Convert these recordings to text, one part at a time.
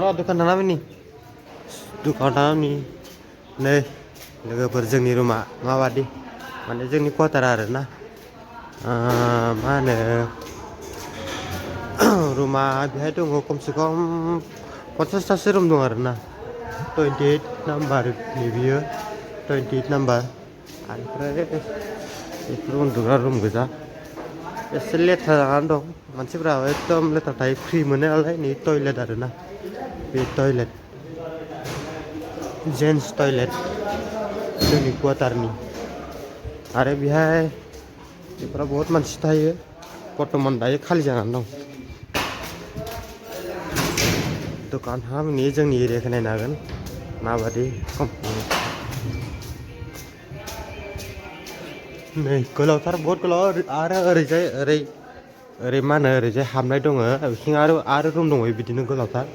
र' दुखान थांना फैनि दुखानाव थांनानै नै लोगोफोर जोंनि रुमा माबादि माने जोंनि क्वार्टार आरोना मा होनो रुमा बेहाय दङ खमसे खम 50तासो रुम दं आरोना 28 नाम्बारनि बियो 28 नाम्बार ओमफ्राय बेफोर उन्दुग्रा रुम गोजा एसे लेथ्रा जानानै दं मानसिफ्रा एकदम लेथ्रा थायो फ्रि मोनो नालाय नै टयलेट आरोना बे टयलेट जेन्टस टयलेट जोंनि क्वार्टारनि आरो बेहाय बेफोराव बहुत मानसि थायो बर्थमान दायो खालि जानानै दं दुखान थांनानै जोंनि एरियाखौ नायनो हागोन माबादि कम्पानि नै गोलावथार बहुत गोलाव आरो ओरैजाय ओरै मा होनो ओरैजाय हाबनाय दङ बिथिं आरो रुम दङ बिदिनो गोलावथार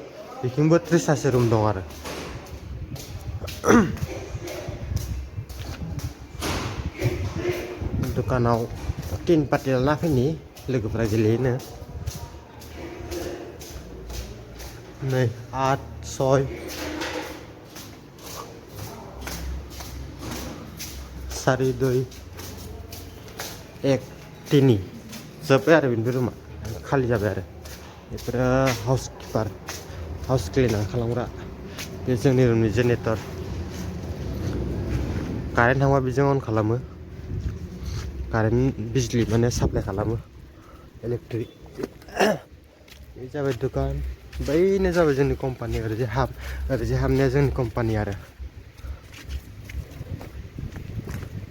बिथिंबो 30तासो रुम दं आरो दुखानाव टिन पार्टि लाना फैनि लोगोफोरा गेलेहैनो नै 8 6 4 2 1 3 जोब्बाय आरो बेनिफ्राय रुमा खालि जाबाय आरो बेफोरो हाउस क्लिनार खालामग्रा बे जोंनि रुमनि जेनेरेटर कारेन्ट थांबा बेजों अन खालामो कारेन्ट बिजली माने साप्लाय खालामो इलेक्ट्रिक बे जाबाय दुकान बैनो जाबाय जोंनि कम्पानि ओरैजाय हाबनाया जोंनि कम्पानि आरो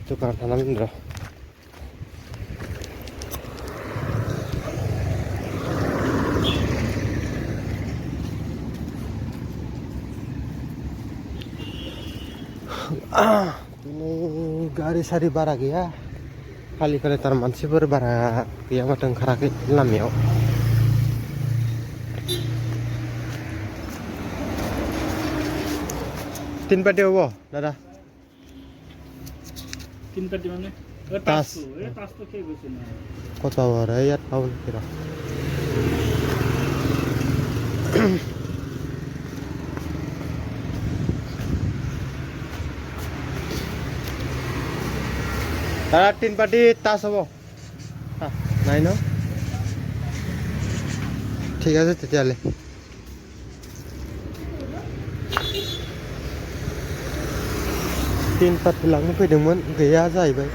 दुकानाव थांनानै र' दिनै गारि सारि बारा गैया खालि तार मानसिफोर बारा गैया माथो ओंखाराखै लामायाव तीन पार्टी হ'ব दादा तीन पार्टी মানে तास তো খেয়ে গেছে না কত হ'ব ইয়াত পাব নেকি ৰ दादा तीन पार्टी तास হ'ব নাই ন ঠিক আছে তেতিয়াহ'লে तीन पार्टी लांनो फैदोंमोन गैया जाहैबाय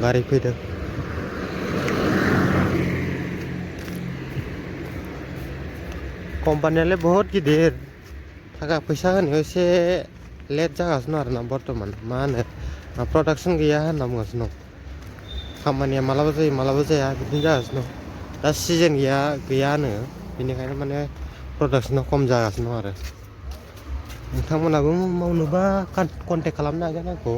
गारि फैदों कम्पानियालाय बहुत गिदिर थाखा फैसा होनायाव एसे लेट जागासिनो आरोना बर्थमान मा होनो प्रडाक्सन गैया होनना बुंगासिनो दं खामानिया मालाबा जाया बिदिनो जागासिनो दं दा सिजन गैयानो बेनिखायनो माने प्रडाक्सना खम जागासिनो दं आरो नोंथांमोनाबो मावनोबा कन्टेक्ट खालामनो हागोन आंखौ